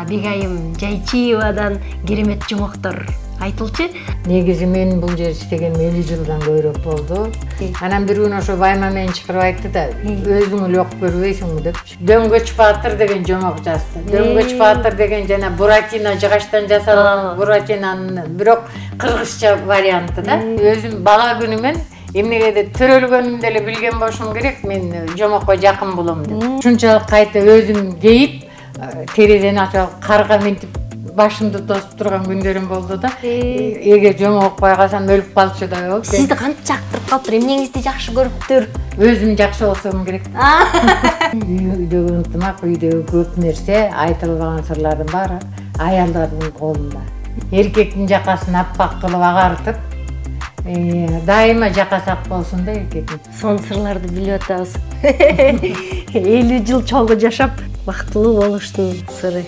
Бегайым Жайчиевадан керемет жомоктор айтылчы. Негизи мен бул жер иштегениме 50 жылдан көбүрөөк болду. Анан бир күнү ошо байма мени чакырып айтты да, өзүң эле окуп көрбөйсүңбү деп. Дөңгөч Баатыр деген жомок жазды. Дөңгөч Баатыр деген жана Буратино жыгачтан жасалган Буратинонун бирок кыргызча варианты да. Өзүм бала күнүмөн эмнегеде төрөлгөнүмдө эле билген болушум керек, мен жомокко жакын болом деп. Ушунчалык кайта өзүм кейип, терезени ачып карга мынтип башымды тосуп турган күндөрүм болду да. Эгер жомок окпай калсам өлүп калчудай болуп. Сизди кантип жактырып калыптыр? Эмнеңизди жакшы көрүптүр? Өзүм жакшы болсом керек. Үйдөгү ынтымак, үйдөгү көп нерсе, айтылбаган сырлардын баары аялдардын колунда. Эркектин жакасын аппак кылып агартып, дайыма жакасы ак болсун да эркектин. Сон сырларды билип атабыз. 50 жыл чогуу жашап, бактылуу болуштун сыры.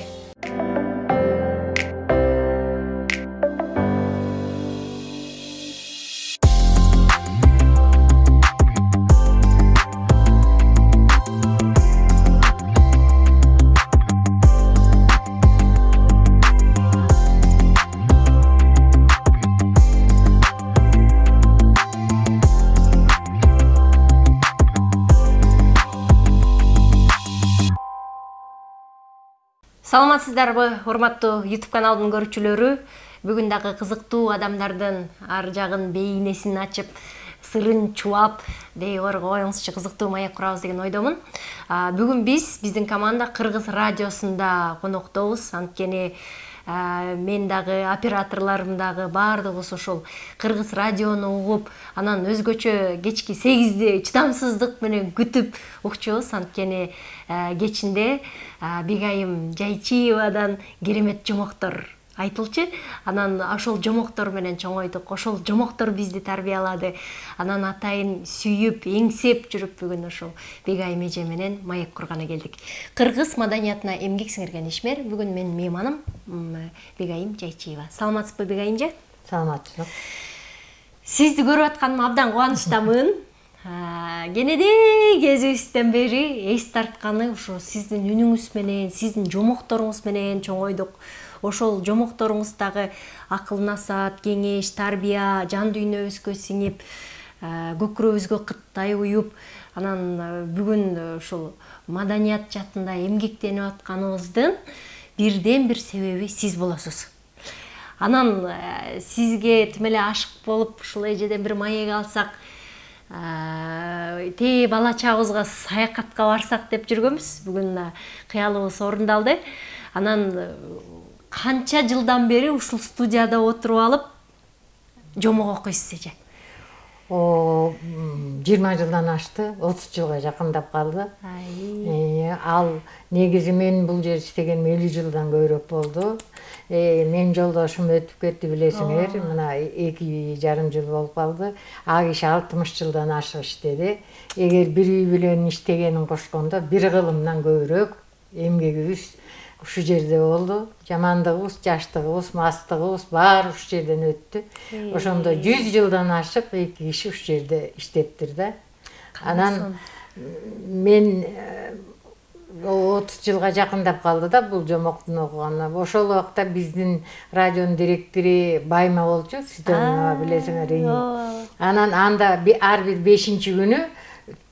Саламатсыздарбы, урматтуу YouTube каналдын көрүүчүлөрү? Бүгүн дагы кызыктуу адамдардын ар жагын бейнесин ачып, сырын чуап, дейгорго оюңузчу кызыктуу маек курабыз деген ойдомун. Бүгүн биздин команда Кыргыз радиосунда коноктобуз. Анткени мен дагы, операторлорум дагы баардыгыбыз ошол Кыргыз радиону угуп, анан өзгөчө кечки 8-ди чыдамсыздык менен күтүп укчубуз. Анткени кечинде Бегайым Жайчиевадан керемет жомоктор айтылчы. Анан ошол жомоктор менен чоңойдук. Ошол жомоктор бизди тарбиялады. Анан атайын сүйүп, эңсеп жүрүп бүгүн ошол Бегайым эже менен маек курганы келдик. Кыргыз маданиятына эмгек сиңирген ишмер. Бүгүн менин мейманым Бегайым Жайчиева. Саламатсызбы, Бегайым эже? Саламатчылык. Сизди көрүп атканыма абдан кубанычтамын. Кенеде кезибизден бери эс тартканы ушу сиздин үнүңүз менен, сиздин жомокторуңуз менен чоңойдук. Ошол жомокторуңуздагы акыл насаат, кеңеш, тарбия, жан дүйнөбүзгө сиңип, көкүрөбүзгө кыттай уюп, анан бүгүн ошол маданият жаатында эмгектенип атканыбыздын бирден бир себеби сиз болосуз. Анан сизге тим эле ашык болуп, ушул эжеден бир маек алсак, бала чагыбызга саякатка барсак деп жүргөнбүз. Бүгүн кыялыбыз орундалды. Анан канча жылдан бери ушул студияда отуруп алып жомок окуйсуз эже? 20 жылдан ашты, 30 жылга жакындап калды. Ал негизи мен бул жер иштегениме 50 жылдан көбүрөөк болду. Мен жолдошум өтүп кетти, билесиңер, мына 2,5 жыл болуп калды. Ал киши 60 жылдан ашык иштеди. Эгер бир үй бүлөнүн иштегенин кошкондо, бир кылымдан көбүрөөк эмгегибиз ушу жерде болду. Жамандыгыбыз, жаштыгыбыз, мастыгыбыз баары ушу жерден өттү. Ошондо 100 жылдан ашык 2 киши ушу жерде иштептир да. Анан мен 30 жылга жакындап калды да бул жомоктун окуганына. Ошол убакта биздин радионун директори Байма болчу, Ситонова, билесиңер. Анан анда ар бир 5-күнү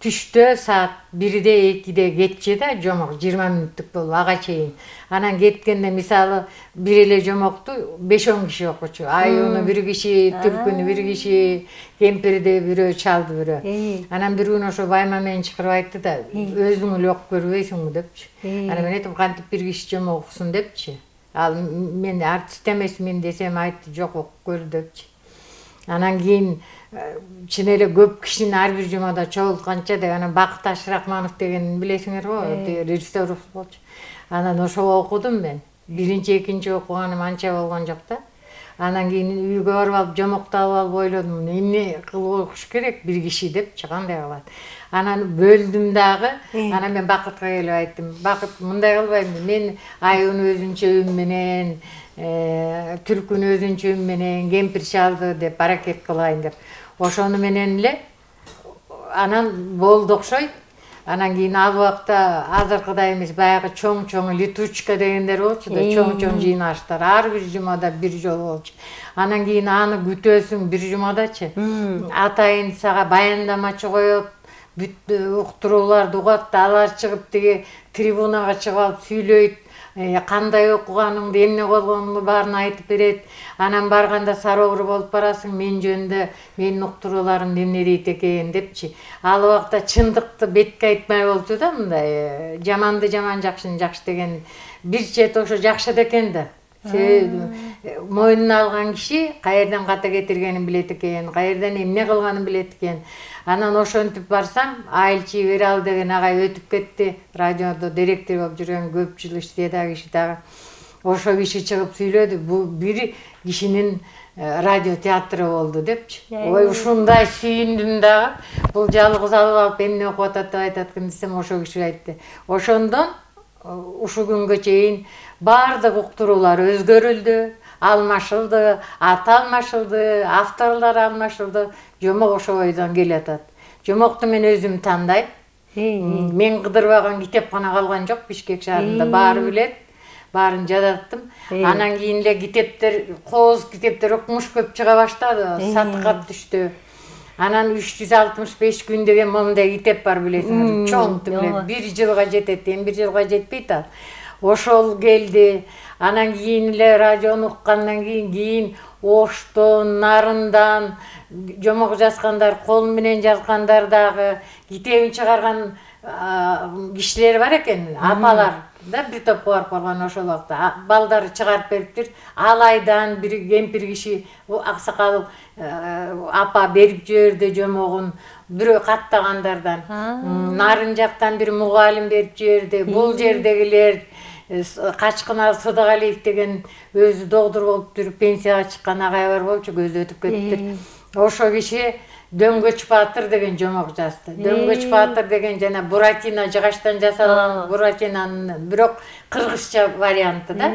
түштө саат 1-де 2-де кетчү да жомок 20 мүнөттүк болуп ага чейин. Анан кеткенде мисалы бир эле жомокту 5-10 киши окучу. Аюуну бир киши, түлкүнү бир киши, кемпирди бирөө, чалды бирөө. Анан бир күнү ошо Байма мени чакырып айтты да, өзүң эле окуп көрбөйсүңбү депчи. Анан мен айтым, кантип бир киши жомок окусун депчи. Ал мен артист эмесмин десем айтты, жок окуп көр депчи. Анан кийин чын эле көп кишинин ар бир жумада чогултканча деп, анан Бакыт Ашрахманов деген билесиңер го, режиссер болчу. Анан ошого окудум мен. Биринчи, экинчи окуганым анча болгон жок да. Анан кийин үйгө барып алып жомокту алып ойлодум, эмне кылып окуш керек бир киши депчи, кандай кылат. Анан бөлдүм дагы. Анан мен Бакытка келип айттым, Бакыт, мындай кылбайм, мен аюуну өзүнчө үн менен, түлкүнү өзүнчө үн менен, кемпир чалды деп аракет кылайын деп. Ошону менен эле анан болду окшойт. Анан кийин ал убакта азыркыдай эмес, баягы чоң летучка дегендер болчу да, чоң жыйнаштар. Ар бир жумада бир жолу болчу. Анан кийин аны күтөсүң бир жумадачы. Атайын сага баяндамачы коёт, бүт уктурууларды угат, алар чыгып тиги трибунага чыгып алып сүйлөйт. Кандай окуганыңды, эмне болгонуңду баарын айтып берет. Анан барганда сарогур болуп барасың, мен жөнүндө менин уктурууларым эмне дейт экен депчи. Ал убакта чындыкты бетке айтмай болчу да, мындай жаманды жаман, жакшыны жакшы деген бир чет ошо жакшы экен да. Мойнуна алган киши каерден ката кетиргенин билет экен, каерден эмне кылганын билет экен. Анан ошентип барсам, Айылчы Берал деген агай өтүп кетти. Радиодо директор болуп жүргөн, көп жыл иштеди киши дагы. Ошо киши чыгып сүйлөдү. Бул бир кишинин радио театры болду депчи. Ой, ушундай сүйүндүм дагы. Бул жалгыз алып эмне окуп атат деп айтат экен десем, ошо киши айтты. Ошондон ушул күнгө чейин баардык уктуруулар өзгөрүлдү, алмашылды, аты алмашылды, авторлор алмашылды. Жомок ошо бойдон келатат. Жомокту мен өзүм тандайм. Мен кыдырбаган китепкана калган жок Бишкек шаарында, баары билет. Баарын жазаттым. Анан кийин эле китептер, кооз китептер окумуш көп чыга баштады, сатыкка түштү. Анан 365 күн деген момундай китеп бар билесиңер, чоң түмле, 1 жылга жетет, 1 жылга жетпейт ал. Ошол келди. Анан кийин эле радиону уккандан кийин Оштон, Нарындан жомок жазгандар, кол менен жазгандар дагы, китебин чыгарган кишилер бар экен, апалар да бир топко барып калган ошол убакта. Балдары чыгарып бериптир. Алайдан бир кемпир киши, аксакал апа берип жиберди жомогун, бирөө каттагандардан. Нарын жактан бир мугалим берип жиберди. Бул жердегилер Качкына Сыдыгалиев деген өзү доктор болуп жүрүп пенсияга чыккан агай бар болчу, көзү өтүп кетиптир. Ошо киши Дөңгөч Баатыр деген жомок жазды. Дөңгөч Баатыр деген жана Буратино жыгачтан жасалган Буратинонун бирок кыргызча варианты да.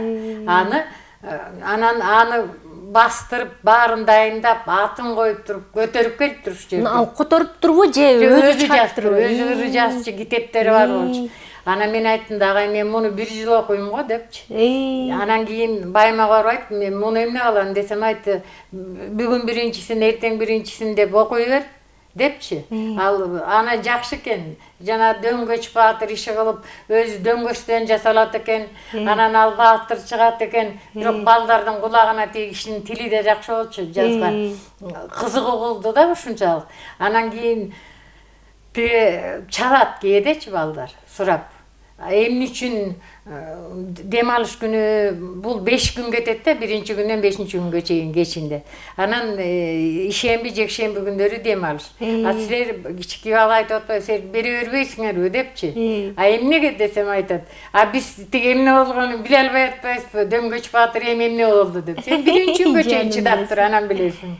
Аны бастырып, баарын дайындап, атын коюп туруп, көтөрүп келиптир ушул жерге. Ал которуп турбу же өзү жазды? Өзү жазчы китептери бар болчу. Анан мен айттым да, агай мен муну 1 жыл окуйм го депчи. Анан кийин байыма барып айттым, мен муну эмне кылам десем, айтты, бүгүн биринчисин, эртең биринчисин деп окуй бер депчи. Ал ана жакшы экен. Жана Дөңгөч Баатыр иши кылып, өзү дөңгөчтөн жасалат экен. Анан ал Баатыр чыгат экен. Бирок балдардын кулагына кишинин тили да жакшы болчу жазган. Кызык угулду да ушунчалык. Анан кийин чалат кээдечи балдар сурап. Эмне үчүн дем алыш күнү бул 5 күн кетет да, 1-чи күндөн 5-чи күнгө чейин кечинде. Анан ишемби, жекшемби күндөрү дем алыш. Силер кички бала айтып атпайбы, силер бере бербейсиңерби депчи. Эмнеге десем айтат. Биз тиги эмне болгонун биле албай атпайбызбы? Дөңгөч Баатыр эмне болду деп. Сен 1-чи күнгө чейин чыдап тур, анан билесиң.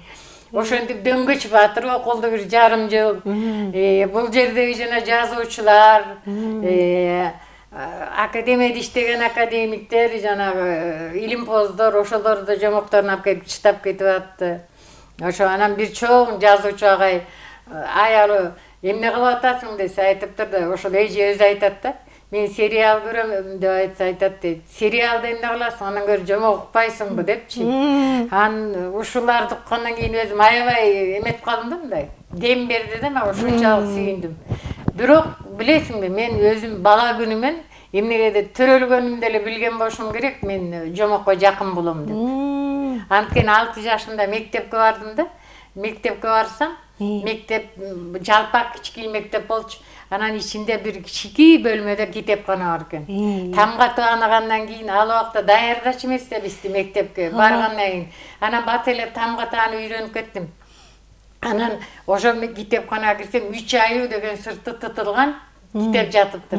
Ошентип Дөңгөч Баатыр окулду 1 жарым жыл. Бул жердеги жана жазуучулар, академияда иштеген академиктер, жанагы илимпоздор, ошолорду жомокторун алып келип чыттап кетип атты. Ошо анан бир чоң жазуучу агай, аялы эмне кылып атасың десе айтыптыр да, ошол эже өзү айтат да. Мен сериал көрөм деп айтса айтат дейт. Сериалда эмне кыласың, анан көрүп жомок укпайсыңбы депчи. Ушуларды уккандан кийин өзүм аябай эметип калдым да мындай. Дем берди да, мен ушунчалык сүйүндүм. Бирок билесиңби, мен өзүм бала күнүмөн эмнегеде төрөлгөнүмдү эле билген болушум керек, мен жомокко жакын болом деп. Анткени 6 жашымда мектепке бардым да. Мектепке барсам, мектеп жалпак кички мектеп болчу. Анан ичинде бир кички бөлмөдө китепкана бар экен. Тамга тааныгандан кийин ал убакта даярдачу эмес да бизди мектепке баргандан кийин. Анан бат эле тамга тааны үйрөнүп кеттим. Анан ошо китепканага кирсем 3 аю деген сырты тытылган китеп жатыптыр.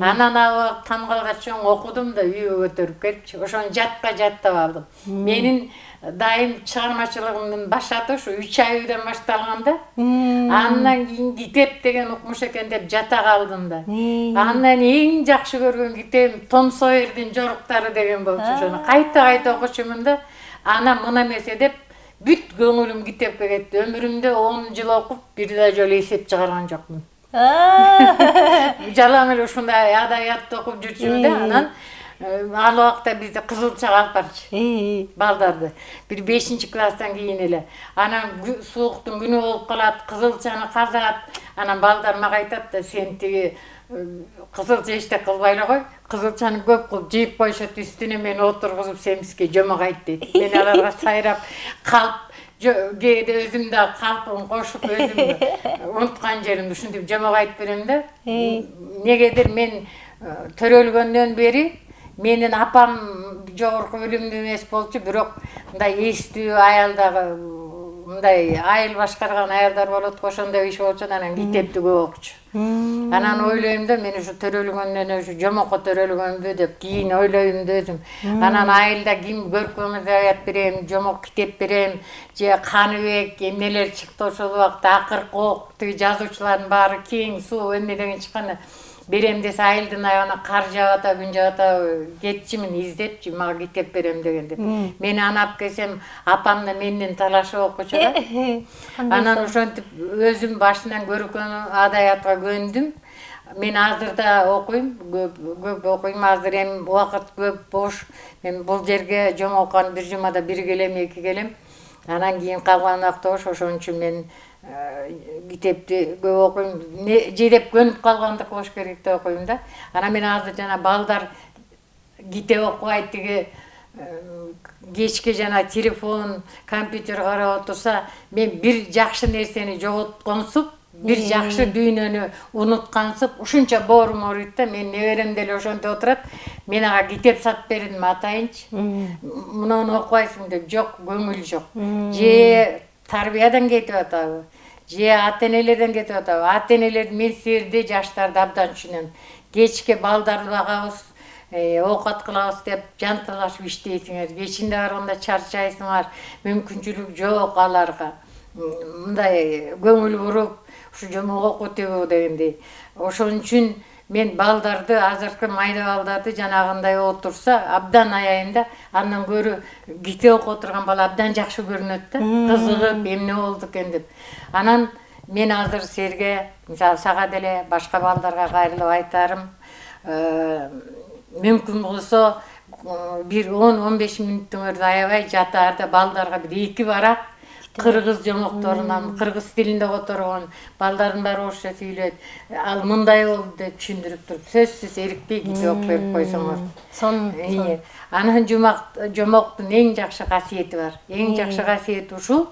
Анан ал тамгалга чоң окудум да үйгө көтөрүп келипчи. Ошону жаттап алдым. Менин дайым чыгармачылыгымдын башаты ушу 3 айдан башталган да. Андан кийин китеп деген укмуш экен деп жата калдым да. Андан эң жакшы көргөн китебим Том Сойердин жоруктары деген болчу. Ошону кайта окучумун да. Анан мына эмесе деп бүт көңүлүм китепке кетти. Өмүрүмдө 10 жыл окуп, бир да жолу эсеп чыгарган жокмун. Жалаң эле ушундай адабиятты окуп жүрчүмүн да, анан ал убакта бизде кызылчага алып барчу балдарды. Бир 5-класстан кийин эле. Анан сууктун күнү болуп калат, кызылчаны казат. Анан балдар мага айтат да, сен тиги кызылча эчтек кылбай эле кой. Кызылчаны көп кылып жыйып коюшат, үстүнө мени отургузуп семизге жомогайт дейт. Мен аларга сайрап, калп кээде өзүм да калпын кошуп өзүм унуткан жеримди ушинтип жомогайт берем да. Негедир мен төрөлгөндөн бери менин апам жогорку өлүмдүү эмес болчу, бирок мындай эстүү аялдагы мындай айыл башкарган аялдар болот, ошондой иш болчу, анан китепти көп окучу. Анан ойлойм да, мен ушу төрөлгөндөн ушу жомокко төрөлгөнбү деп кийин ойлойм да өзүм. Анан айылда ким көркөм адабият берем, жомок китеп берем, же Каныбек эмнелер чыкты ошол убакта, Акыркы ок, тиги жазуучулардын баары Кең суу эмне деген чыкканда берем десе айылдын аягына кар жаап ата, күн жаап ата, кетчимин издепчи, мага китеп берем деген деп. Мен аны алып келсем, апам да менден талашып окучу да. Анан ошентип өзүм башынан көркөм адабиятка көндүм. Мен азыр да окуйм, көп окуйм, азыр эми убакыт көп бош. Мен бул жерге жомоккан бир жумада 1 келем, 2 келем. Анан кийин калган убакта ошон үчүн мен китепти көп окуйм. Жедеп көнүп калгандык болуш керек деп окуйм да. Анан мен азыр жана балдар китеп окубайт, тиги кечке жана телефон, компьютер карап отурса, мен бир жакшы нерсени жоготконсуп, бир жакшы дүйнөнү унуткансып, ушунча боорум ооруйт да. Мен неберем деле ошентип отурат. Мен ага китеп сатып бердим, атайынчы. Муну окубайсың деп, жок, көңүл жок. Же тарбиядан кетип атабы, же ата-энелерден кетип атабы. Ата-энелер мен силерди, жаштарды абдан түшүнөм. Кечке балдарды багабыз, оокат кылабыз деп жанталашып иштейсиңер. Кечинде барганда чарчайсыңар, мүмкүнчүлүк жок аларга. Мындай көңүл буруп, ушу жомок окуу дегендей. Ошон үчүн мен балдарды, азыркы майда балдарды жанагындай отурса абдан аяйм да. Андан көрө китеп окуп отурган бала абдан жакшы көрүнөт да. Кызыгып, эмне болду экен деп. Анан мен азыр силерге, мисалы сага деле, башка балдарга кайрылып айтарым, мүмкүн болсо бир 10-15 мүнөттүңөрдү аябай жатаарда балдарга бир 2 барак кыргыз жомокторунан, кыргыз тилинде которгон, балдардын баары орусча сүйлөйт. Ал мындай болду деп түшүндүрүп туруп, сөзсүз эрикпей китеп окуп берип койсоңор. Анан жомоктун эң жакшы касиети бар. Эң жакшы касиети ушул.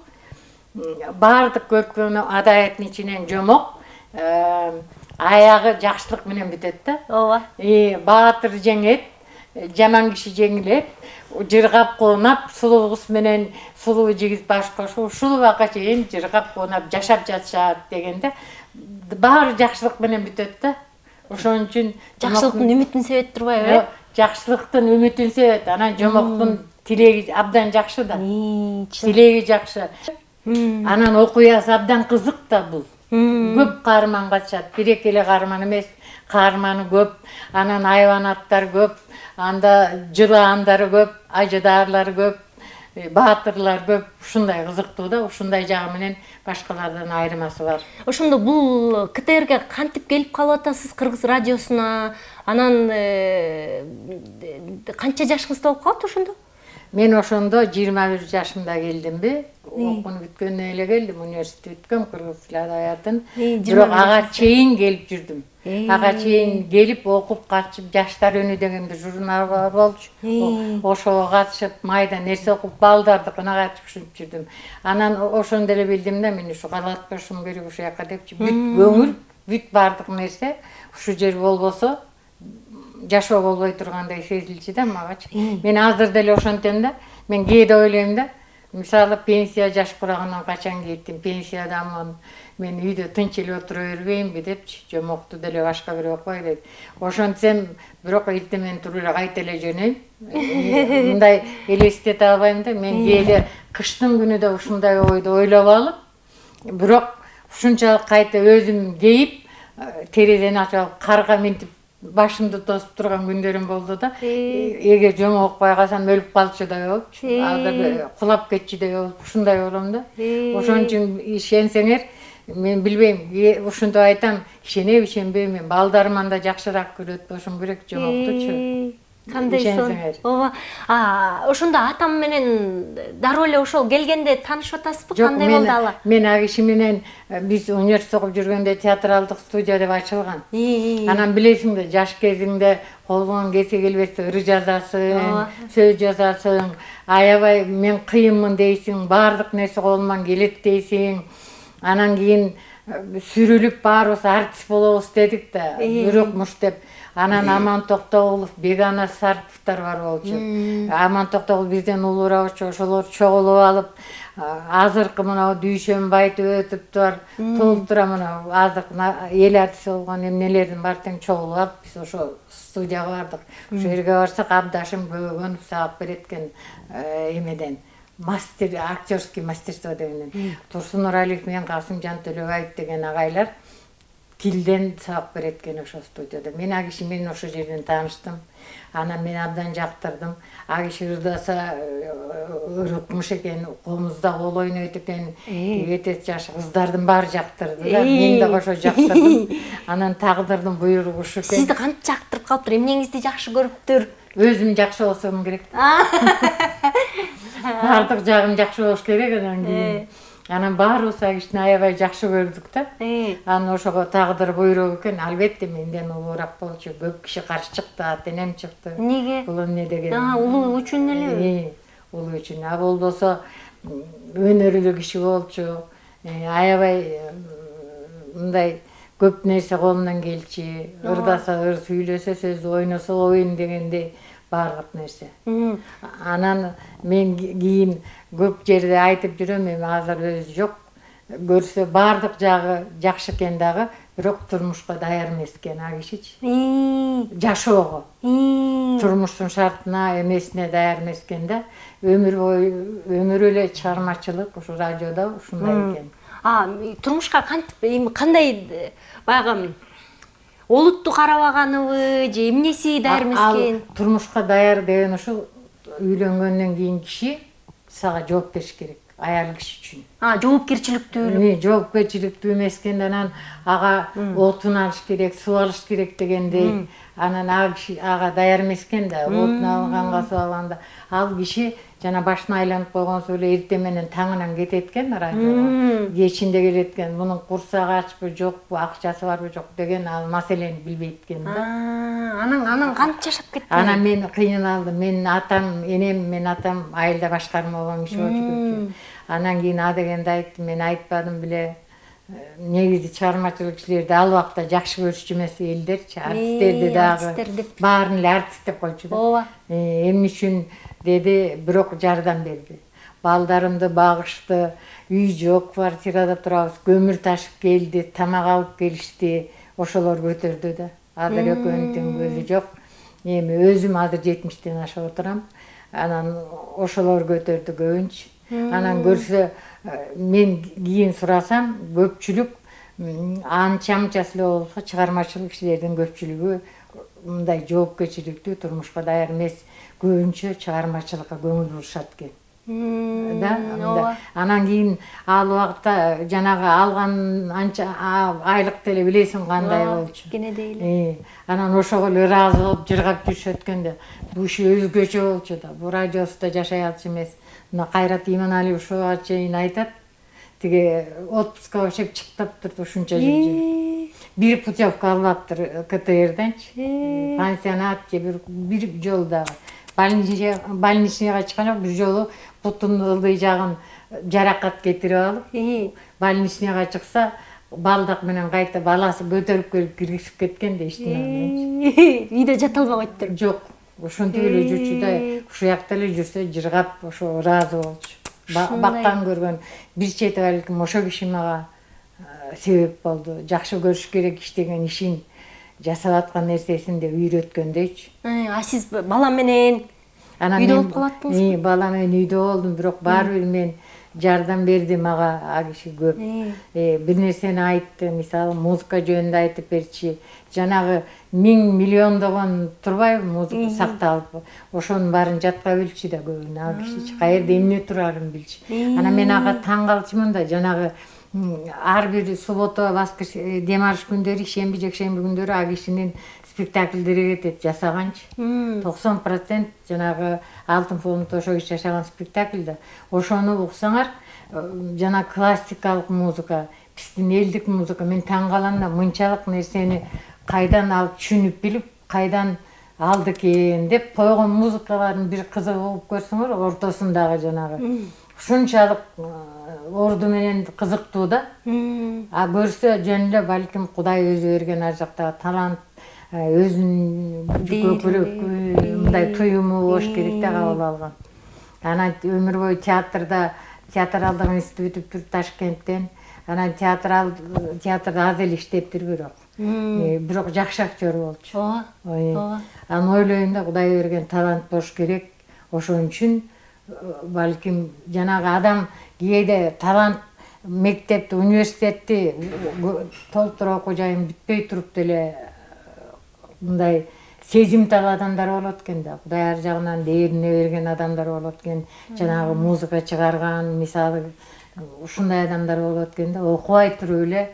Баардык көркөм адабияттын ичинен жомок аягы жакшылык менен бүтөт да. Ооба. Баатыр жеңет, жаман киши жеңилет. Жыргап коонап, сулуу кыз менен сулуу жигит баш кошуп, ушул убакка чейин жыргап коонап жашап жатышат дегенде баары жакшылык менен бүтөт да. Ошон үчүн жакшылыктын үмүтүн себет турбайбы? Жакшылыктын үмүтүн себет. Анан жомоктун тилеги абдан жакшы да. Тилеги жакшы. Анан окуясы абдан кызык да бул. Көп каарман катышат. 1-2 эле каарман эмес, каарманы көп. Анан айбанаттар көп. Анда жылаандары көп, ажыдаарлары көп, баатырлар көп. Ушундай кызыктуу да, ушундай жагы менен башкалардан айырмасы бар. Ошондо бул КТРге кантип келип калып атасыз, Кыргыз радиосуна? Анан канча жашыңызда болуп калат ошондо? Мен ошондо 21 жашымда келдимби? Окууну бүткөндөн эле келдим, университет бүткөм, кыргыз тили адабиятын. Бирок ага чейин келип жүрдүм. Ага чейин келип окуп катышып, Жаштар үнү деген бир журнал бар болчу. Ошого катышып, майда нерсе окуп, балдардыкына катышып ушинтип жүрдүм. Анан ошондо эле билдим да, мен ушу калатпашым керек ушул жака депчи. Бүт көңүл, бүт баардык нерсе ушу жер болбосо жашоо болбой тургандай сезилчү да магачы. Мен азыр деле ошентем да. Мен кээде ойлойм да. Мисалы пенсия жаш курагынан качан кеттим, пенсиядамын. Мен үйдө тынч эле отура бербеймби депчи, жомокту деле башка бирөө окуй дейт. Ошентсем, бирок эртең туруп эле кайта эле жөнөйм. Мындай элестете албайм да. Мен кээде кыштын күнү да ушундай ойду ойлоп алып, бирок ушунчалык кайта өзүм кейип, терезени ачып алып, карга минтип башымды тосуп турган күндөрүм болду да. Эгер жомок окубай калсам өлүп калчудай болупчу. Азыр кулап кетчүдөй болуп, ушундай болом да. Ошон үчүн ишенсеңер, мен билбейм, ушунтип айтам, ишенем, ишенбейм, балдарыман да жакшыраак көрөт болушум керек, жогоктучу. Кандай сон? Ооба. Ошондо атам менен дароо эле ошол келгенде таанышып атасызбы? Кандай болду ала? Мен ак иши менен биз университет окуп жүргөндө театралдык студия деп ачылган. Анан билесиң да, жаш кезиңде колуңан кесе келбесе ыр жазасың, сөз жазасың, аябай мен кыйынмын дейсиң, баардык нерсе колуман келет дейсиң. Анан кийин сүрүлүп баарыбыз артист болобуз дедик да, бирок муш деп. Анан Аман Токтогулов, Бегана Сарповтар бар болчу. Аман Токтогулов бизден улуураакчу, ошолор чогулуп алып, азыркы мына Дүйшөнбай өтүптөр, толтура мына азыркы эл артист болгон эмнелердин баары тең чогулуп алып, биз ошо студияга бардык. Ошо жерге барсак Абдашым Бөгөнов сабак берет экен эмеден. Мастер, актерский мастерство дегенден. Турсун Нуралиев менен Касымжан Төлөбаев деген агайлар тилден сабак берет экен ошо студияда. Мен ак киши менен ошо жерден тааныштым. Анан мен абдан жактырдым. Ак киши ырдаса ырыкмыш экен, комузда кол ойнойт экен. Эте жаш кыздардын баары жактырды да. Мен да ошо жактырдым. Анан тагдырдын буйругу ушу экен. Сизди кантип жактырып калыптыр? Эмнеңизди жакшы көрүптүр? Өзүм жакшы болсом керек. Бардык жагым жакшы болуш керек анан кийин. Анан баарыбыз ак кишини аябай жакшы көрдүк да. Анан ошого тагдыр буйрук экен. Албетте менден улуураак болчу. Көп киши каршы чыкты, ата-энем чыкты. Эмнеге? Бул эмне деген? Улуу үчүн элеби? Улуу үчүн. А болбосо өнөрлүү киши болчу. Аябай мындай көп нерсе колунан келчү. Ырдаса ыр, сүйлөсө сөз, ойносо оюн дегендей баардык нерсе. Анан мен кийин көп жерде айтып жүрөм, эми азыр өзү жок. Көрсө баардык жагы жакшы экен дагы, бирок турмушка даяр эмес экен ак кишичи. Жашоого. Турмуштун шартына, эмесине даяр эмес экен да. Өмүр бою өмүр эле чыгармачылык ушу радиодо ушундай экен. Турмушка кантип, кандай баягы олутту карабаганыбы же эмнеси даяр эмес экен? Турмушка даяр деген ушул үйлөнгөндөн кийин киши сага жооп бериш керек, аял киши үчүн. Жоопкерчиликтүү. Жоопкерчиликтүү эмес экен, анан ага отун алыш керек, суу алыш керек дегендей. Анан ага даяр эмес экен да, отун алганга, суу алганда. Ал киши жана башына айланып койгонсу эле эртең менен таңынан кетет экен радиого. Кечинде келет экен. Мунун курсагы ачпы, жокпу, акчасы барбы, жок деген ал маселени билбейт экен да. Анан кантип жашап кетти? Анан мен кыйналдым. Менин атам, энем, менин атам айылда башкарма болгон киши болчу көпчү. Анан кийин а дегенде айттым, мен айтпадым беле. Негизи чыгармачылык кишилерди ал убакта жакшы көрүшчү эмес элдерчи, артисттерди дагы баарын эле артист деп койчу да. Ооба. Эмне үчүн деди, бирок жардам берди. Балдарымды багышты, үй жок, квартирада турабыз, көмүр ташып келди, тамак алып келишти, ошолор көтөрдү да. Азыр экөөнүн тең көзү жок. Эми өзүм азыр 70тен ашып отурам. Анан ошолор көтөрдү көбүнчө. Анан көрсө мен кийин сурасам, көпчүлүк анча-мынчасы эле болсо чыгармачылык кишилердин көпчүлүгү мындай жоопкерчиликтүү, турмушка даяр эмес, көбүнчө чыгармачылыкка көңүл бурушат экен. Да, анан кийин ал убакта жанагы алган анча айлыкты эле билесиң кандай болчу. Кенедей эле. Анан ошого эле ыраазы болуп жыргап жүрүшөт экен да. Бул иши өзгөчө болчу да. Бул радиосунда жашай алчу эмес. Мына Кайрат Иманалиев ушуга чейин айтат. Тиги отпускага чек чыктаптыр ушунча жыл. Бир путевка албаптыр КТРденчи. Пансионат же бир жол дагы. Больничныйга чыккан жок, бир жолу бутун ылдый жагын жаракат кетирип алып, больничныйга чыкса, балдак менен кайта баласы көтөрүп келип киргизип кеткен да иштин. Үйдө жата албай коyptur. Жок, ошентип эле жүрчү да, ушуякта эле жүрсө жыргап ошо ыраазы болчу. Бактан көргөн бир чети балким ошо киши мага себеп болду. Жакшы көрүш керек иштеген ишин, жасап аткан нерсесин де үйрөткөндөйчү. А сиз бала менен үйдө болуп калаттыңызбы? Бала менен үйдө болдум, бирок баары бир мен жардам берди мага а киши көп. Бир нерсени айтты, мисалы музыка жөнүндө айтып берчи. Жанагы 1000 миллиондогон турбайбы музыка сакталып, ошонун баарын жатка билчү да көбүн а киши. Каерде эмне турарын билчү. Анан мен ага таң калчумун да, жанагы ар бир суббота, воскрес, дем арыш күндөрү, шемби, жекшемби күндөрү а кишинин спектакльдери кетет жасаганчы. 90% жанагы Алтын фондо ошо киши жашаган спектакль да. Ошону уксаңар, жана классикалык музыка, биздин элдик музыка, мен таң калам да мынчалык нерсени кайдан алып түшүнүп билип, кайдан алды экен деп койгон музыкалардын бир кызыгы угуп көрсөңөр, ортосундагы жанагы ушунчалык орду менен кызыктуу да. А көрсө жөн эле балким Кудай өзү берген ар жактагы талант, өзүнүн көкүрөк мындай туюму болуш керек да, кабыл алган. Анан өмүр бою театралдык институт бүтүп Ташкенттен, анан театрда аз эле иштептир бирок жакшы актер болчу. Ооба. Анан ойлойм да, Кудай берген талант болуш керек. Ошон үчүн балким жанагы адам кээде талант мектепти, университетти толтура окуу жайын бүтпөй туруп деле мындай сезимтал адамдар болот экен да. Кудай ар жагынан дээрине берген адамдар болот экен. Жанагы музыка чыгарган, мисалы ушундай адамдар болот экен да. Окубай туруп эле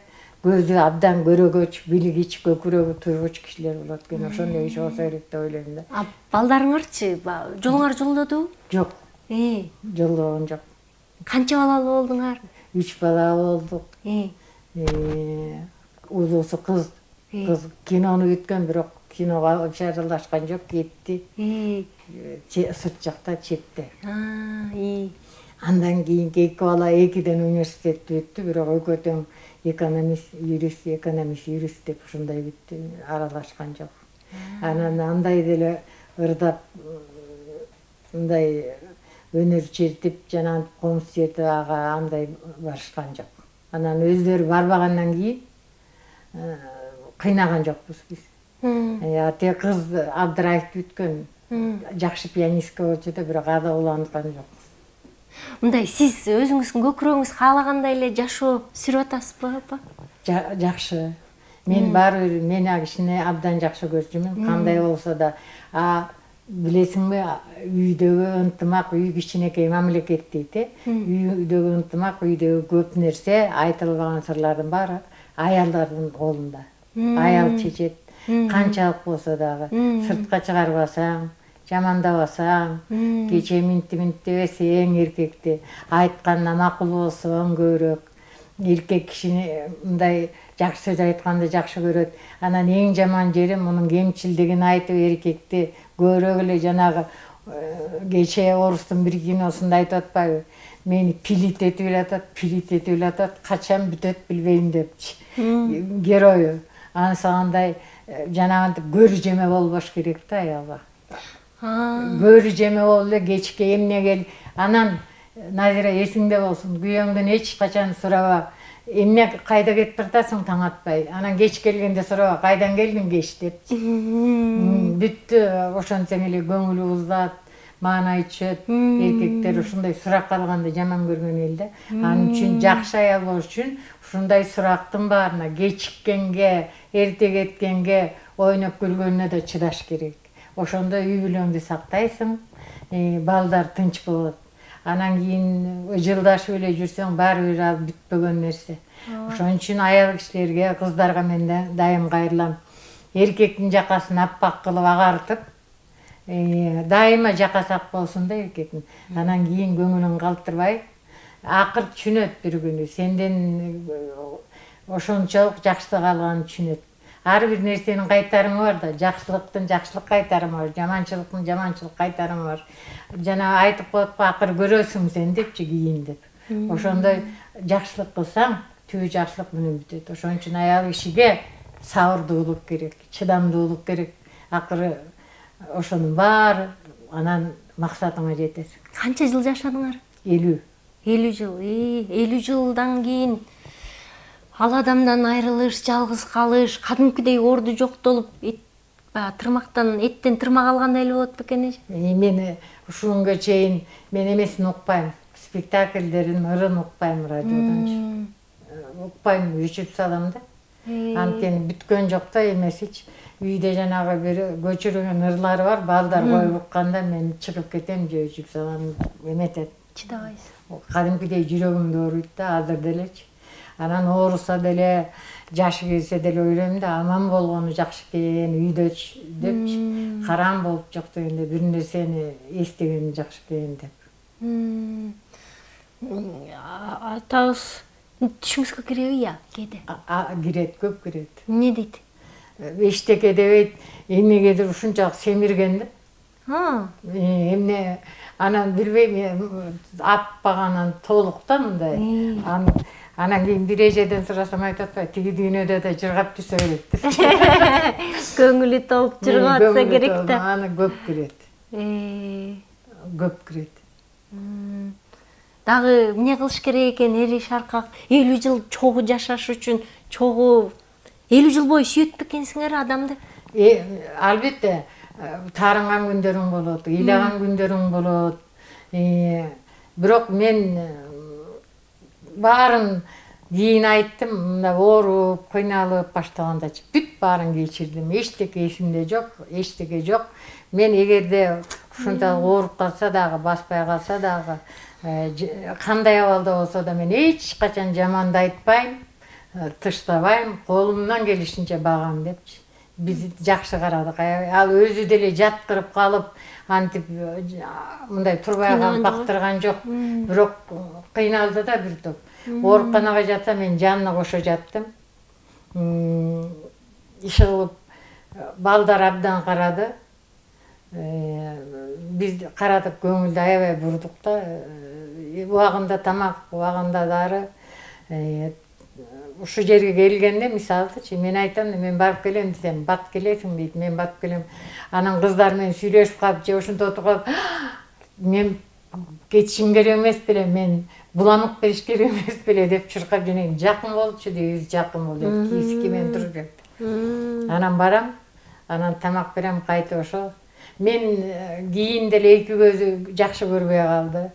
көзү абдан көрөгөч, билгич, көкүрөгү туйгуч кишилер болот экен. Ошондой киши болсо керек деп ойлойм да. А балдарыңарчы? Жолуңар жолдодубу? Жок. Жолдогон жок. Канча балалуу болдуңар? 3 бала болдук. Улуусу кыз. Кыз кинону бүткөн, бирок киного чарылдашкан жок, кетти. Сырт жакта, чепте. Андан кийинки 2 бала 2ден университетти бүттү, бирок экөө тең экономист, юрист деп ушундай бүттү, аралашкан жок. Анан андай деле ырдап, мындай өнөр чертип, жана комуз чертип ага андай барышкан жок. Анан өздөрү барбагандан кийин кыйнаган жокпуз биз. Те кыз Абдыраев бүткөн, жакшы пианистка болчу да, бирок ада уланткан жок. Мындай сиз өзүңүздүн көкүрөгүңүз каалагандай эле жашоо сүрүп атасызбы, апа? Жакшы. Мен баары мен кишини абдан жакшы көрчүмүн, кандай болсо да. Билесиңби, үйдөгү ынтымак, үй кичинекей мамлекет дейт, үйдөгү ынтымак, үйдөгү көп нерсе, айтылбаган сырлардын баары аялдардын колунда. Аял чечет, канчалык болсо дагы, сыртка чыгарбасаң, жамандабасаң, кече минтибесең эркекти, айтканда макул болсоң көбүрөөк. Эркек кишини мындай жакшы сөз айтканды жакшы көрөт. Анан эң жаман жери мунун кемчилдигин айтып эркекти көбүрөөк эле жанагы кече орустун бир киносунда айтып атпайбы? Мени пилит этип эле атат, качан бүтөт билбейм депчи. Герою. Ансагандай жанагынтип көрү жеме болбош керек да аялга. Көрү жеме болуп эле кечке эмне кел. Анан Назира эсиңде болсун, күйөөңдөн эч качан сураба, эмне кайда кетип бартасың таң атпай. Анан кеч келгенде сураба, кайдан келдиң кеч депчи. Бүттү, ошонсең эле көңүлү бузулат, маанай түшөт. Эркектер ушундай сурак алганды жаман көргөн эл да. Анын үчүн жакшы аял болуш үчүн ушундай сурактын баарына, кечиккенге, эрте кеткенге, ойноп күлгөнүнө да чыдаш керек. Ошондо үй бүлөңдү сактайсың, балдар тынч болот. Анан кийин жылдашып эле жүрсөң, баары бир ал бүтпөгөн нерсе. Ошон үчүн аял кишилерге, кыздарга мен дайым кайрылам. Эркектин жакасын аппак кылып агартып, дайыма жакасы ак болсун да эркектин. Анан кийин көңүлүн калтырбай, акыр түшүнөт бир күнү. Сенден ошончолук жакшылык алганын түшүнөт. Ар бир нерсенин кайтарымы бар да, жакшылыктын жакшылык кайтарымы бар, жаманчылыктын жаманчылык кайтарымы бар. Жана айтып коет го, акыр көрөсүң сен депчи кийин деп. Ошондой жакшылык кылсаң, түбү жакшылык менен бүтөт. Ошон үчүн аял кишиге сабырдуулук керек, чыдамдуулук керек. Акыры ошонун баары анан максатыңа жетесиң. Канча жыл жашадыңар? 50. 50 жыл. 50 жылдан кийин ал адамдан айрылыш, жалгыз калыш, кадимкидей орду жоктолуп, тырмактан, эттен тырмак алгандай эле болот бекен. Мен ушунга чейин мен эмесин укпайм. Спектакльдерин ырын укпайм радиодон. Укпайм, өчүрүп салам да. Анткени бүткөн жок да эмесич. Үйдө жанагы бир көчүргөн ырлары бар, балдар коюп укканда мен чыгып кетем, же өчүрүп салам, эметет. Чыдабайсың. Кадимкидей жүрөгүмдү ооруйт да, азыр делечи. Анан ооруса деле, жашы келсе деле ойлойм да, аман болгону жакшы экен, үйдөчү депчи. Караң болуп жок дегенде, бир нерсени эстеген жакшы экен деп. Атабыз түшүңүзгө киреби кээде? Кирет, көп кирет. Эмне дейт? Эчтеке дебейт, эмнегедир ушунчалык семирген да. Эмне, анан билбейм, аппаганан толук да мындай. Анан кийин бир эжеден сурасам айтып атпайбы, тиги дүйнөдө да жыргап жүрсө керек деп. Көңүлү толуп жыргап атса керек да. Аны көп кирет. Көп кирет. Дагы эмне кылыш керек экен эри шаркак 50 жыл чогуу жашаш үчүн, чогуу 50 жыл бою сүйөт бекенсиңер адамды? Албетте, таарынган күндөрүң болот, ыйлаган күндөрүң болот. Бирок мен баарын кийин айттым, мында ооруп, кыйналып баштагандачы бүт баарын кечирдим. Эчтеке эсимде жок, эчтеке жок. Мен эгерде ушунчалык ооруп калса дагы, баспай калса дагы, кандай абалда болсо да мен эч качан жаманды айтпайм, тыштабайм, колумдан келишинче багам депчи. Биз жакшы карадык. Ал өзү деле жаткырып калып, антип мындай турбай калып бактырган жок. Бирок кыйналды да бир топ. Ооруканага жатса мен жанына кошо жаттым. Иши кылып балдар абдан карады. Биз карадык, көңүлдү аябай бурдук да. Убагында тамак, убагында дары. Ушу жерге келгенде, мисалычы, мен айтам, мен барып келем десем, бат келесиң дейт, мен батып келем. Анан кыздар менен сүйлөшүп калып, же ошентип отуруп калып, мен кетишим керек эмес беле, мен буламык бериш керек эмес беле деп чуркап жөнөйм. Жакын болчу дейбиз, жакын бол деп, кийиски менен туруп жатты. Анан барам, анан тамак берем, кайтып ошол. Мен кийин деле эки көзү жакшы көрбөй калды.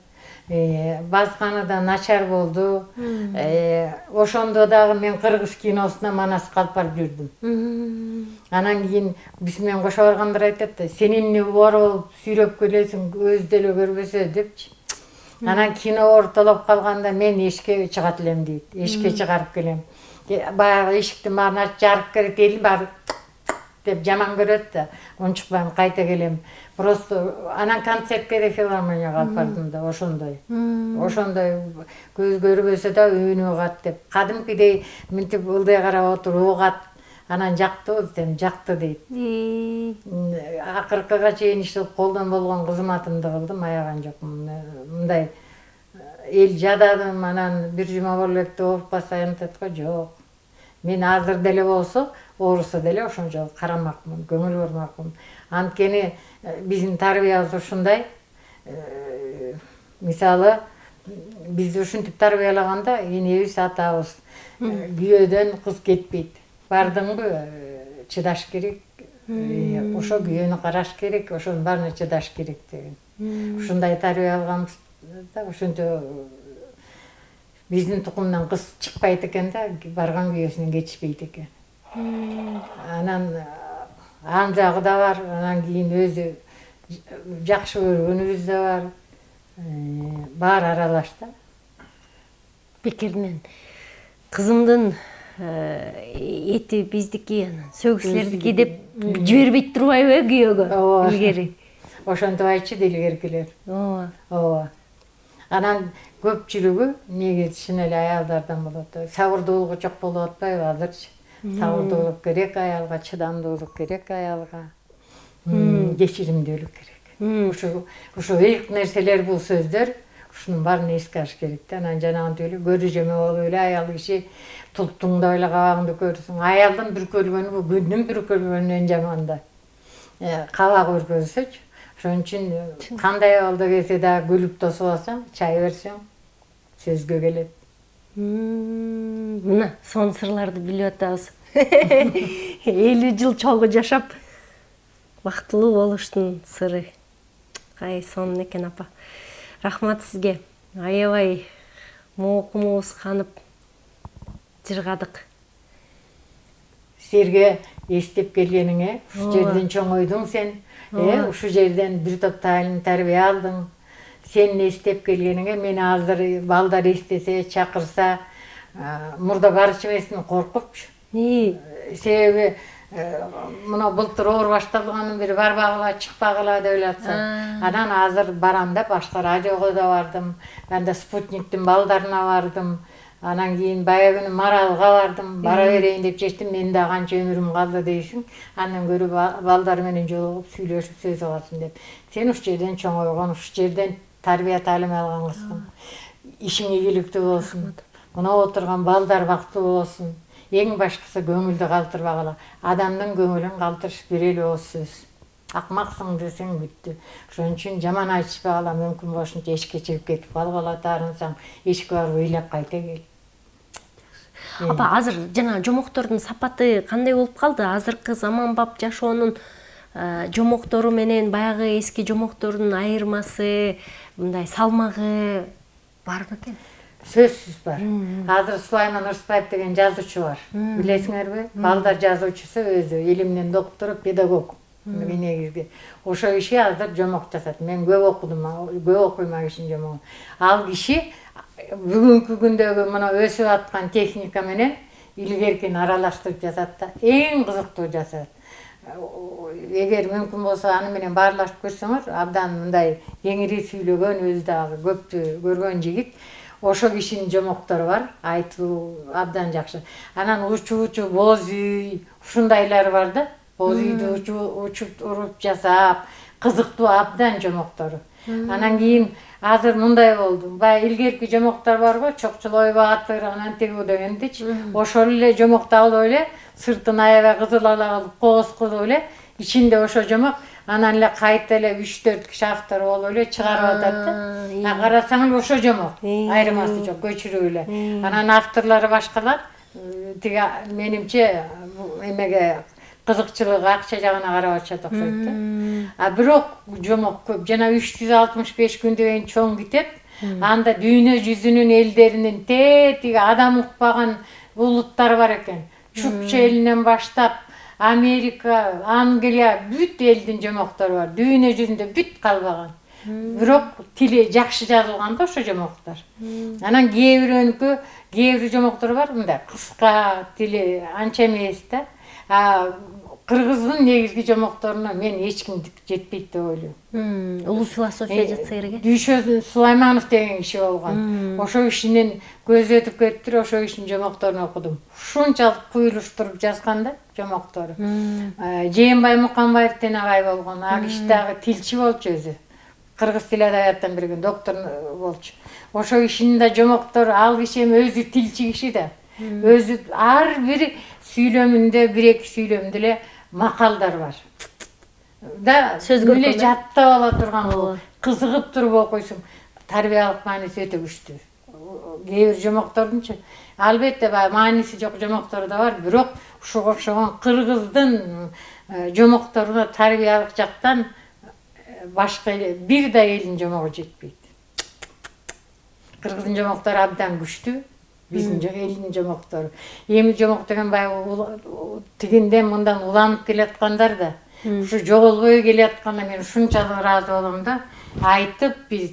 Базганы да начар болду. Ошондо дагы мен кыргыз киносуна манас калып барып жүрдүм. Анан кийин биз менен кошо баргандар айтат да, сен эмне убары болуп сүйрөп келесиң, өзү деле көрбөсө депчи. Анан кино ортолоп калганда мен эшикке чыгат элем дейт. Эшикке чыгарып келем. Баягы эшиктин баарын ачып жарык керек элин баары деп жаман көрөт да, унчукпайм, кайта келем. Просто анан концертке де филармонияга алып бардым да, ошондой. Ошондой көз көрбөсө да үйүнө угат деп. Кадимкидей мынтип ылдый карап отуруп угат. Анан жактыбы десем, жакты дейт. Акыркыга чейин иштеп колдон болгон кызматымды кылдым, аяган жокмун. Мындай эл жададым, анан бир жума болуп электе ооруп калса антат го, жок. Мен азыр деле болсо, ооруса деле ошончолук карамакмын, көңүл бурмакмын. Анткени биздин тарбиябыз ушундай. Мисалы, бизди ушинтип тарбиялаганда энебиз, атабыз күйөөдөн кыз кетпейт. Бардыңбы, чыдаш керек. Ошо күйөөнү караш керек, ошонун баарына чыдаш керек деген. Ушундай тарбия алганбыз да, ошентип биздин тукумдан кыз чыкпайт экен да, барган күйөөсүнөн кетишпейт экен. Анан ан жагы да бар, анан кийин өзү жакшы көргөнүбүз да бар. Баары аралаш да. Бекеринен кызымдын эти биздики, анан сөгүслердики деп жибербейт турбайбы күйөөгө илгери? Ошентип илгеркилер. Ооба. Анан көпчүлүгү негизи чын эле аялдардан болот. Сабырдуулугу жок болуп атпайбы азырчы? Сабырдуулук керек аялга, чыдамдуулук керек аялга. Кечиримдүүлүк керек. Ушу ыйык нерселер, бул сөздөр, ушунун баарын эске алыш керек да. Анан жанагынтип эле көрүжөмө болуп эле аял киши туттуңдап эле кабагыңды көрсүң. Аялдын бүркөлгөнү күндүн бүркөлгөнүнөн жаман да. Кабак өркөлсөчү. Ошон үчүн кандай абалда келсе да күлүп тосуп алсаң, чай берсең, сөзгө келет. Мына сон сырларды билип атабыз. 50 жыл чогуу жашап, бактылуу болуштун сыры. Кай сонун экен апа. Рахмат сизге. Аябай моокумубуз канып жыргадык. Силерге эстеп келгениңе, ушу жерден чоңойдуң сен. Ушу жерден бир топ тайылым тарбия алдың. Сен эстеп келгениңе, мени азыр балдар эстесе, чакырса, мурда барчу эсин коркупчу. Себеби мына былтыр оор башталганын бири барбагыла чыкпагыла деп элатсам. Анан азыр барам деп башка радиого да бардым. Анда Спутниктин балдарына бардым. Анан кийин баягы күнү Маралга бардым. Бара берейин деп чечтим. Менин да канча өмүрүм калды дейсиң. Андан көрү балдар менен жолугуп сүйлөшүп сөз аласың деп. Сен уш жерден чоңойгон, уш жерден тарбия таалим алган кызсың. Ишиң ийгиликтүү болсун. Мына отурган балдар бактылуу болсун. Эң башкысы көңүлдү калтырбагыла. Адамдын көңүлүн калтырыш бир эле ооз сөз. Акмаксың десең бүттү. Ошон үчүн жаман айтышпагыла, мүмкүн болушунча эшикке чыгып кетип калгыла, таарынсаң эшикке барып ыйлап кайта кел. Апа, азыр жана жомоктордун сапаты кандай болуп калды? Азыркы заманбап жашоонун жомоктору менен баягы эски жомоктордун айырмасы, мындай салмагы бар бекен? Сөзсүз бар. Азыр Сулайман Ырысбаев деген жазуучу бар. Билесиңерби? Балдар жазуучусу өзү, илимдин доктору, педагог. Негизги. Ошо киши азыр жомок жасат. Мен көп окудум, көп окуйм ал кишинин жомогун. Ал киши бүгүнкү күндөгү мына өсүп аткан техника менен илгеркини аралаштырып жасат да, эң кызыктуу жасат. Эгер мүмкүн болсо аны менен баарлашып көрсөңөр, абдан мындай кеңири сүйлөгөн, өзү дагы көптү көргөн жигит. Ошо кишинин жомоктору бар, айтуу абдан жакшы. Анан учуучу боз үй, ушундайлар бар да. Боз үйдү учуп уруп жасап, кызыктуу абдан жомоктору. Анан кийин азыр мындай болду. Баягы илгерки жомоктор барго, Чокчулой Баатыр, анан тигүү дегендичи. Ошол эле жомокту алып эле, сыртын аябай кызыл ала кылып, кооз кылып эле, ичинде ошо жомок, анан эле кайта эле 3-4 киши автор болуп эле чыгарып атат да. Карасаң эле ошо жомок, айырмасы жок, көчүрүп эле. Анан авторлору башкалар, тиги менимче эмеге кызыкчылыгы, акча жагына карап атышат окшойт да. Бирок жомок көп, жана 365 күн деген чоң китеп. Анда дүйнө жүзүнүн элдеринин тиги адам укпаган улуттар бар экен. Чукча элинен баштап Америка, Англия, бүт элдин жомоктору бар. Дүйнө жүзүндө бүт калбаган. Бирок тили жакшы жазылган да ошо жомоктор. Анан кээ бир жомоктор бар, мындай кыска, тили анча эмес да. Кыргыздын негизги жомокторуна мен эч ким жетпейт деп ойлойм. Улуу философия жатса кереги. Дүйшө Сулайманов деген киши болгон. Ошо кишинин көзү өтүп кетти, ошо кишинин жомокторун окудум. Ушунчалык куйлуштуруп жазган да жомоктору. Жээнбай Муканбаевдин агай болгон. Ал киши дагы тилчи болчу өзү. Кыргыз тил адабияттан берген доктор болчу. Ошо кишинин да жомоктору, ал киши өзү тилчи киши да. Өзү ар бир сүйлөмүндө, бир-эки сүйлөмдө эле макалдар бар. Да, эле жаттап ала турган, кызыгып туруп окуйсуң. Тарбиялык мааниси өтө күчтүү. Кээ бир жомоктордунчу, албетте баягы мааниси жок жомоктору да бар, бирок ушуга окшогон кыргыздын жомокторуна тарбиялык жактан башка бир да элдин жомогу жетпейт. Кыргыздын жомоктору абдан күчтүү. Биздин элдин жомоктору. Эми жомок деген баягы тигинден мындан уланып келаткандар да. Ушу жоголбой келатканда мен ушунчалык ыраазы болом да. Айтып биз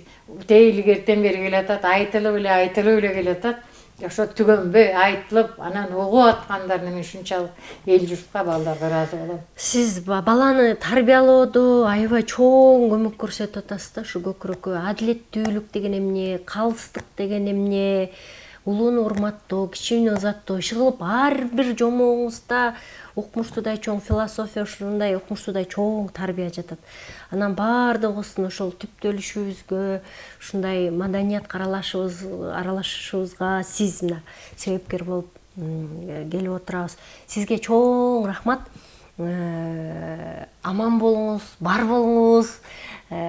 илгертен бери келатат, айтылып эле келатат. Ошо түгөнбөй айтылып, анан угуп аткандарына мен ушунчалык эл журтка, балдарга ыраазы болом. Сиз баланы тарбиялоодо аябай чоң көмөк көрсөтүп атасыз да, ушу көкүрөккө. Адилеттүүлүк деген эмне, калыстык деген эмне, улууну урматтоо, кичүүнү ызаттоо, иши кылып ар бир жомогуңузда укмуштуудай чоң философия, ушундай укмуштуудай чоң тарбия жатат. Анан баардыгыбыздын ошол түптөлүшүбүзгө, ушундай маданиятка аралашышыбызга сиз мына себепкер болуп келип отурабыз. Сизге чоң рахмат. Аман болуңуз, бар болуңуз,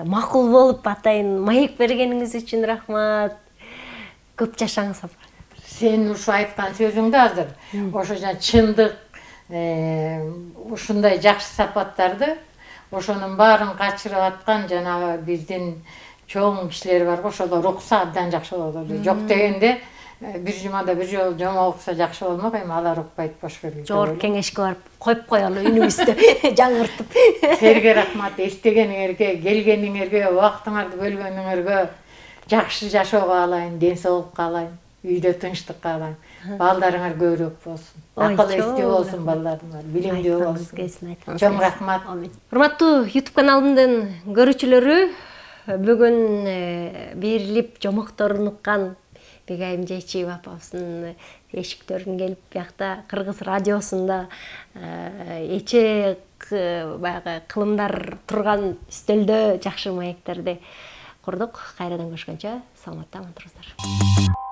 макул болуп атайын маек бергениңиз үчүн рахмат. Көп жашаңыз апа. Сен ушу айткан сөзүңдө азыр ошо жана чындык, ушундай жакшы сапаттарды ошонун баарын качырып аткан жанагы биздин чоң кишилер бар го, ошолор укса абдан жакшы болот. Жок дегенде бир жумада бир жолу жомок укса жакшы болмок, эми алар укпайт бош бербейт. Жогорку кеңешке барып коюп коелу үнүңүздү жаңыртып. Силерге рахмат, эстегениңерге, келгениңерге, убактыңарды бөлгөнүңөргө. Жакшы жашоого каалайын, ден соолук каалайын. үйдө тынчтык калган. Балдарыңар көбүрөөк болсун. Акыл эстүү болсун балдарыңар, билимдүү болсун. Чоң рахмат. Урматтуу YouTube каналымдын көрүүчүлөрү, бүгүн берилип жомокторун уккан Бегайым Жайчиева апабыздын эшиктерин келип биякта Кыргыз радиосунда эче баягы кылымдар турган үстөлдө жакшы маектерди курдук. Кайрадан көрүшкөнчө саламатта аман туруңуздар.